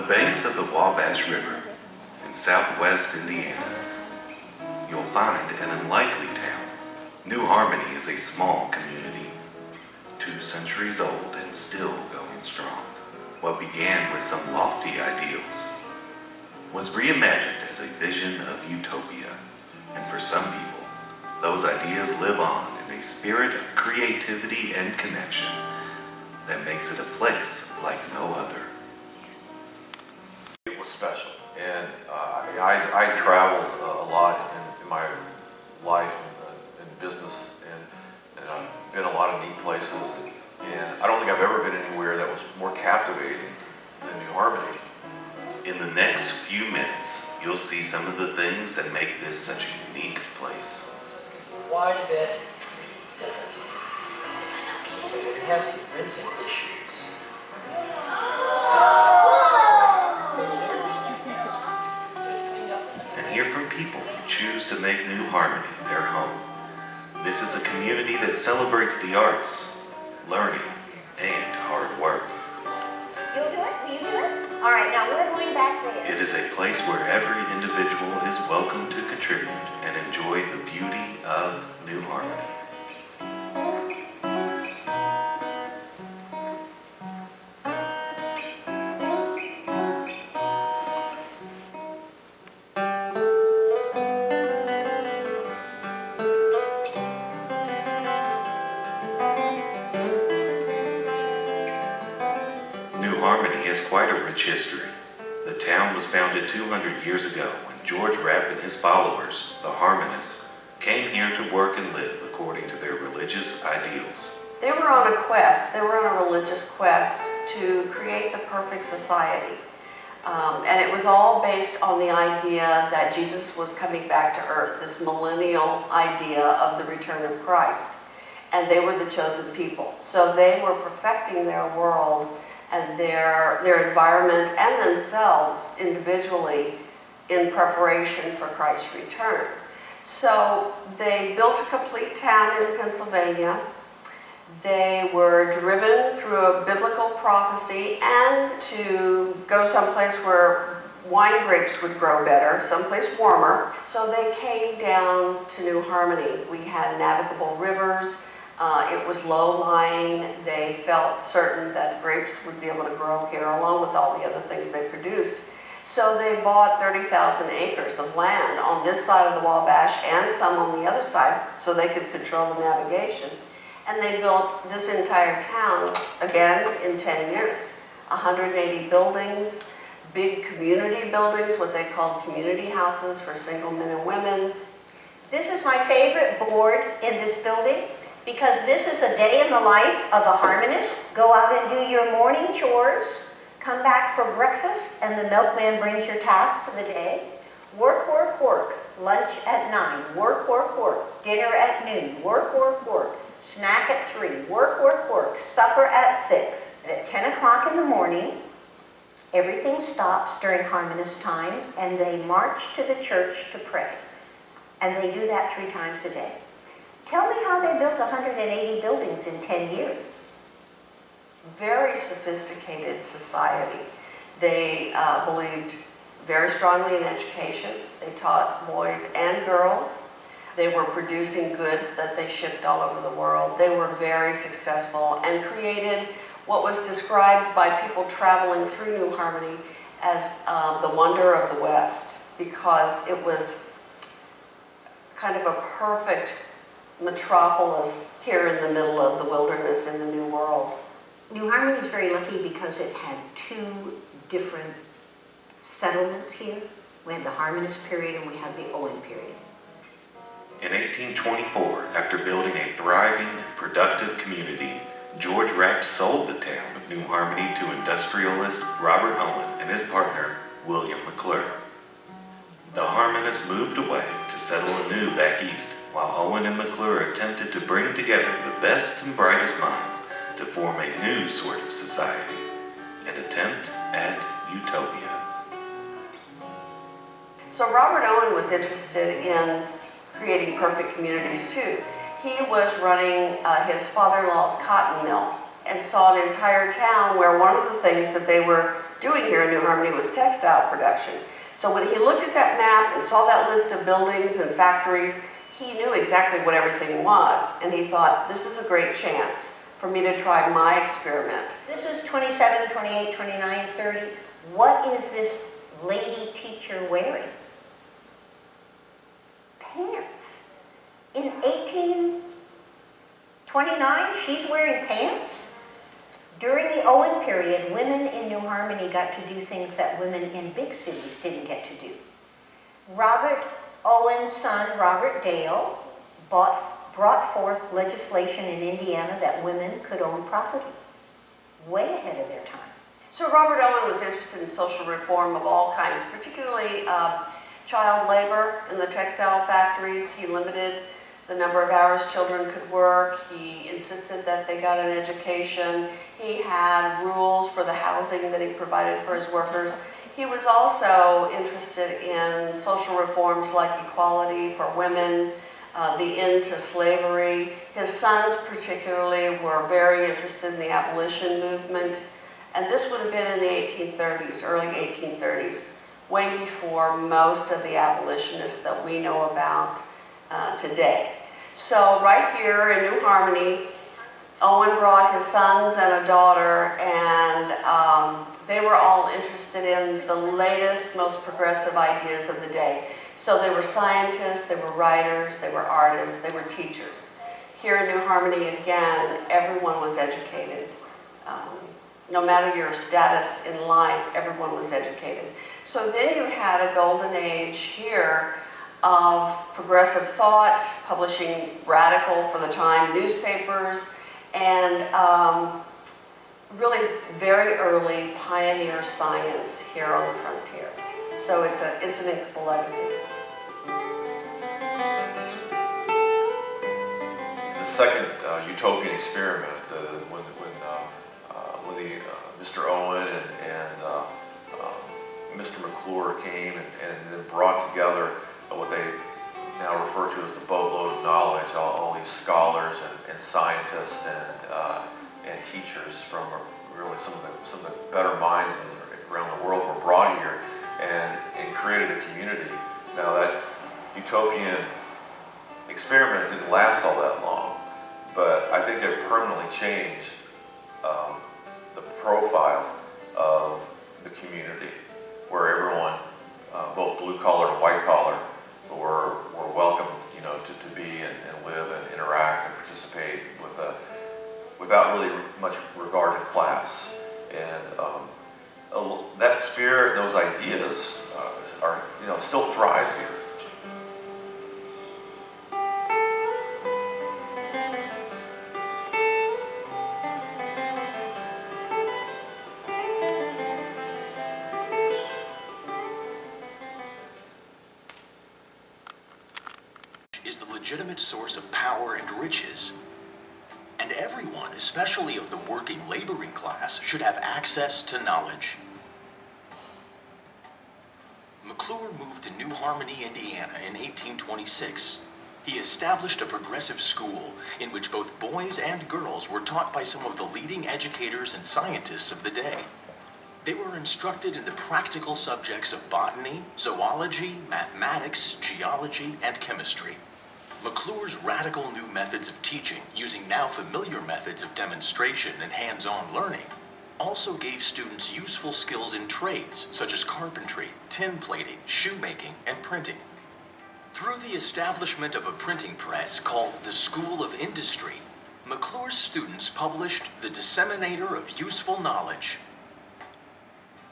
banks of the Wabash River in southwest Indiana, you'll find an unlikely town. New Harmony is a small community, 2 centuries old and still going strong. What began with some lofty ideals was reimagined as a vision of utopia, and for some people, those ideas live on in a spirit of creativity and connection that makes it a place like no other. It was special, and I traveled a lot in my life in business, and I've been a lot of neat places, and I don't think I've ever been anywhere that was more captivating than New Harmony. In the next few minutes, you'll see some of the things that make this such a unique place. Quite a bit different. So we're going to have some rinsing issues. And hear from people who choose to make New Harmony their home. This is a community that celebrates the arts, learning, and hard work. You'll do it? Will you do it? All right, now we're going back there. It is a place where every individual is welcome to contribute and enjoy the beauty of New Harmony. New Harmony has quite a rich history. The town was founded 200 years ago when George Rapp and his followers, the Harmonists, came here to work and live according to their religious ideals. They were on a quest, they were on a religious quest to create the perfect society. And it was all based on the idea that Jesus was coming back to earth, this millennial idea of the return of Christ. And they were the chosen people. So they were perfecting their world and their environment and themselves individually in preparation for Christ's return. So they built a complete town in Pennsylvania. They were driven through a biblical prophecy and to go someplace where wine grapes would grow better, someplace warmer. So they came down to New Harmony. We had navigable rivers. It was low-lying. They felt certain that grapes would be able to grow here along with all the other things they produced. So they bought 30,000 acres of land on this side of the Wabash and some on the other side so they could control the navigation. And they built this entire town, again, in 10 years. 180 buildings, big community buildings, what they called community houses for single men and women. This is my favorite board in this building because this is a day in the life of a harmonist. Go out and do your morning chores, come back for breakfast, and the milkman brings your task for the day. Work, work, work. Lunch at 9. Work, work, work. Dinner at noon. Work, work, work. Snack at 3. Work, work, work. Supper at 6. At 10 o'clock in the morning, everything stops during harmonist time, and they march to the church to pray. And they do that 3 times a day. Tell me how they built 180 buildings in 10 years. Very sophisticated society. They believed very strongly in education. They taught boys and girls. They were producing goods that they shipped all over the world. They were very successful and created what was described by people traveling through New Harmony as the wonder of the West, because it was kind of a perfect metropolis here in the middle of the wilderness in the New World. New Harmony is very lucky because it had 2 different settlements here. We had the Harmonist period and we have the Owen period. In 1824, after building a thriving and productive community, George Rapp sold the town of New Harmony to industrialist Robert Owen and his partner, William McClure. The Harmonists moved away to settle anew back east, while Owen and McClure attempted to bring together the best and brightest minds to form a new sort of society, an attempt at utopia. So Robert Owen was interested in creating perfect communities too. He was running his father-in-law's cotton mill and saw an entire town where one of the things that they were doing here in New Harmony was textile production. So when he looked at that map and saw that list of buildings and factories, he knew exactly what everything was, and he thought, this is a great chance for me to try my experiment. This is 27, 28, 29, 30. What is this lady teacher wearing? Pants. In 1829, she's wearing pants? During the Owen period, women in New Harmony got to do things that women in big cities didn't get to do. Robert Owen's son, Robert Dale, brought forth legislation in Indiana that women could own property. Way ahead of their time. So Robert Owen was interested in social reform of all kinds, particularly child labor in the textile factories. He limited the number of hours children could work. He insisted that they got an education. He had rules for the housing that he provided for his workers. He was also interested in social reforms like equality for women, the end to slavery. His sons particularly were very interested in the abolition movement. And this would have been in the 1830s, early 1830s, way before most of the abolitionists that we know about today. So right here in New Harmony, Owen brought his sons and a daughter, and they were all interested in the latest, most progressive ideas of the day. So they were scientists, they were writers, they were artists, they were teachers. Here in New Harmony, again, everyone was educated. No matter your status in life, everyone was educated. So then you had a golden age here of progressive thought, publishing radical for the time newspapers, and really very early pioneer science here on the frontier. So it's an incredible legacy. The second utopian experiment, when Mr. Owen and Mr. McClure came and then brought together what they now refer to as the boatload of knowledge, all these scholars and scientists and teachers from really some of the better minds around the world were brought here and created a community. Now that utopian experiment didn't last all that long, but I think it permanently changed the profile of the community, where everyone, both blue collar and white collar, were welcome, to be and live and interact and participate without really much regard to class. And that spirit, those ideas, are still thrive here. Is the legitimate source of power and riches. And everyone, especially of the working, laboring class, should have access to knowledge. McClure moved to New Harmony, Indiana in 1826. He established a progressive school in which both boys and girls were taught by some of the leading educators and scientists of the day. They were instructed in the practical subjects of botany, zoology, mathematics, geology, and chemistry. McClure's radical new methods of teaching, using now familiar methods of demonstration and hands-on learning, also gave students useful skills in trades such as carpentry, tin plating, shoemaking, and printing. Through the establishment of a printing press called the School of Industry, McClure's students published The Disseminator of Useful Knowledge.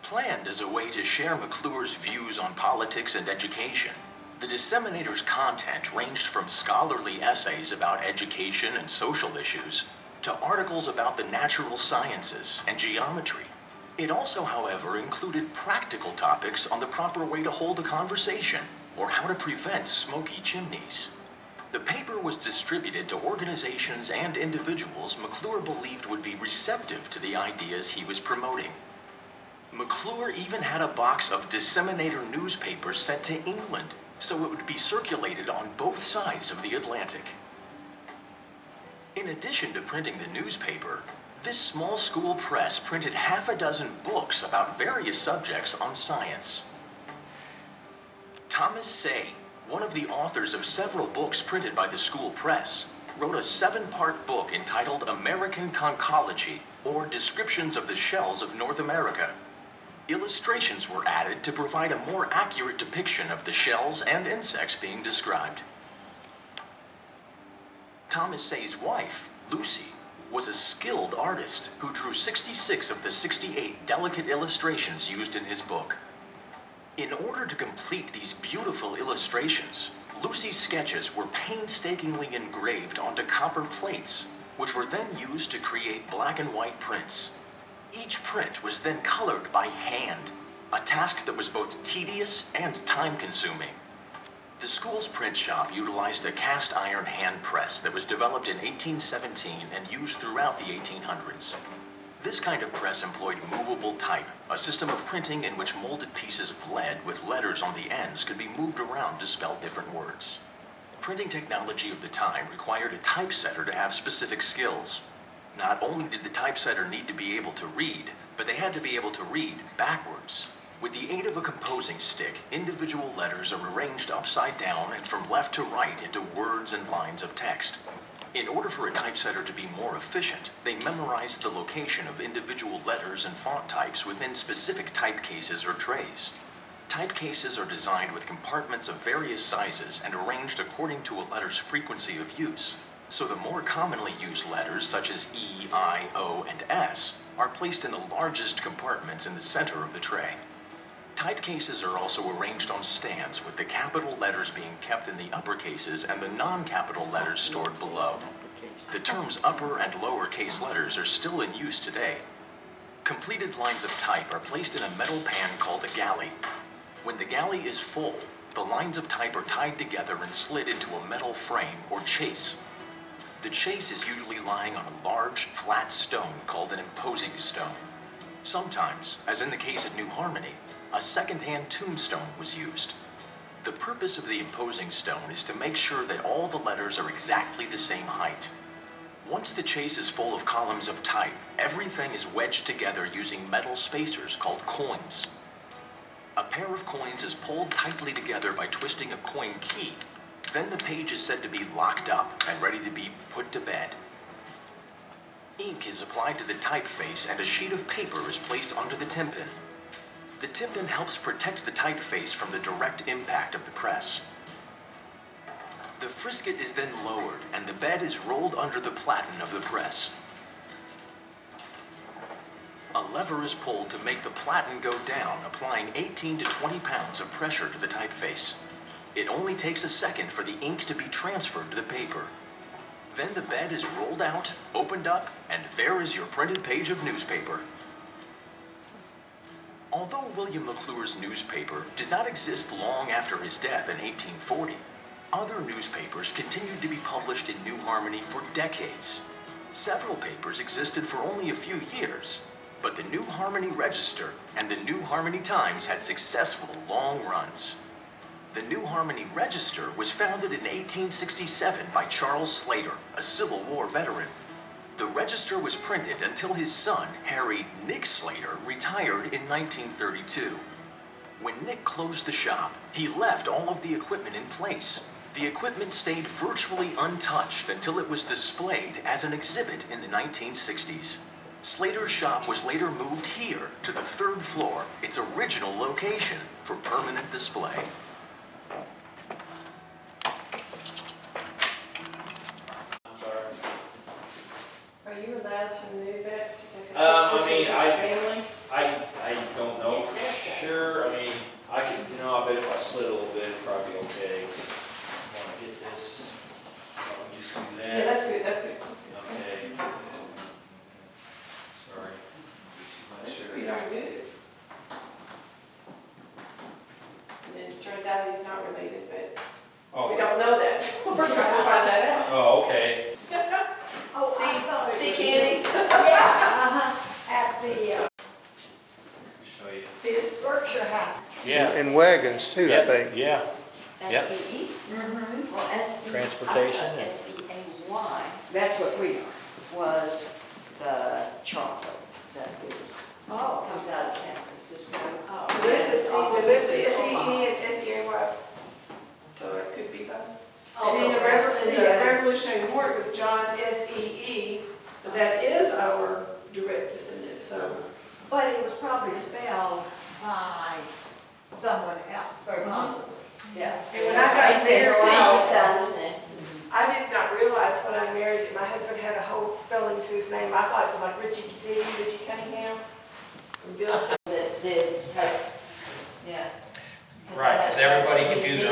Planned as a way to share McClure's views on politics and education, the Disseminator's content ranged from scholarly essays about education and social issues to articles about the natural sciences and geometry. It also, however, included practical topics on the proper way to hold a conversation or how to prevent smoky chimneys. The paper was distributed to organizations and individuals McClure believed would be receptive to the ideas he was promoting. McClure even had a box of Disseminator newspapers sent to England, so it would be circulated on both sides of the Atlantic. In addition to printing the newspaper, This small school press printed half a dozen books about various subjects on science. Thomas Say, one of the authors of several books printed by the school press, wrote a 7-part book entitled American Conchology, or Descriptions of the Shells of North America. Illustrations were added to provide a more accurate depiction of the shells and insects being described. Thomas Say's wife, Lucy, was a skilled artist who drew 66 of the 68 delicate illustrations used in his book. In order to complete these beautiful illustrations, Lucy's sketches were painstakingly engraved onto copper plates, which were then used to create black and white prints. Each print was then colored by hand, a task that was both tedious and time-consuming. The school's print shop utilized a cast iron hand press that was developed in 1817 and used throughout the 1800s. This kind of press employed movable type, a system of printing in which molded pieces of lead with letters on the ends could be moved around to spell different words. Printing technology of the time required a typesetter to have specific skills. Not only did the typesetter need to be able to read, but they had to be able to read backwards. With the aid of a composing stick, individual letters are arranged upside down and from left to right into words and lines of text. In order for a typesetter to be more efficient, they memorized the location of individual letters and font types within specific type cases or trays. Type cases are designed with compartments of various sizes and arranged according to a letter's frequency of use. So the more commonly used letters, such as E, I, O, and S, are placed in the largest compartments in the center of the tray. Type cases are also arranged on stands, with the capital letters being kept in the upper cases and the non-capital letters stored below. The terms upper and lower case letters are still in use today. Completed lines of type are placed in a metal pan called a galley. When the galley is full, the lines of type are tied together and slid into a metal frame or chase. The chase is usually lying on a large, flat stone called an imposing stone. Sometimes, as in the case at New Harmony, a second-hand tombstone was used. The purpose of the imposing stone is to make sure that all the letters are exactly the same height. Once the chase is full of columns of type, everything is wedged together using metal spacers called coins. A pair of coins is pulled tightly together by twisting a coin key. Then the page is said to be locked up and ready to be put to bed. Ink is applied to the typeface and a sheet of paper is placed onto the tympan. The tympan helps protect the typeface from the direct impact of the press. The frisket is then lowered and the bed is rolled under the platen of the press. A lever is pulled to make the platen go down, applying 18 to 20 pounds of pressure to the typeface. It only takes a second for the ink to be transferred to the paper. Then the bed is rolled out, opened up, and there is your printed page of newspaper. Although William McClure's newspaper did not exist long after his death in 1840, other newspapers continued to be published in New Harmony for decades. Several papers existed for only a few years, but the New Harmony Register and the New Harmony Times had successful long runs. The New Harmony Register was founded in 1867 by Charles Slater, a Civil War veteran. The Register was printed until his son, Harry Nick Slater, retired in 1932. When Nick closed the shop, he left all of the equipment in place. The equipment stayed virtually untouched until it was displayed as an exhibit in the 1960s. Slater's shop was later moved here to the 3rd floor, its original location, for permanent display. Are you allowed to move it to take a I picture mean, since it's family? I don't know It for says so. sure. I mean, I could, I bet if I slid a little bit, it'd probably be okay. I want to get this. I'll just do Yeah, that. that's good, that's good. That's good. Okay. Sorry. That's pretty darn good. And then it turns out he's not related, but Oh, we don't know that. We're trying to find that out. Oh, okay. See Kenny? At the Show you. this Berkshire House. Yeah. And wagons too, I think. Yeah. Yep. SEE? Well, SEI. Transportation. SEAY, that's what we are, was the chocolate that Oh. comes out of San Francisco. Oh. There is a C, there's a SEE Omaha. and SEAY, so it could be both. Oh, And in the SEA. Revolutionary War, it was John SEE, but that is our direct descendant, so. But it was probably spelled by someone else, very possibly. Yeah. And when I got They married, sound I did not realize when I married that my husband had a whole spelling to his name. I thought it was like Richie Z, Richie Cunningham. And Bill that did, yeah. Right, because everybody can do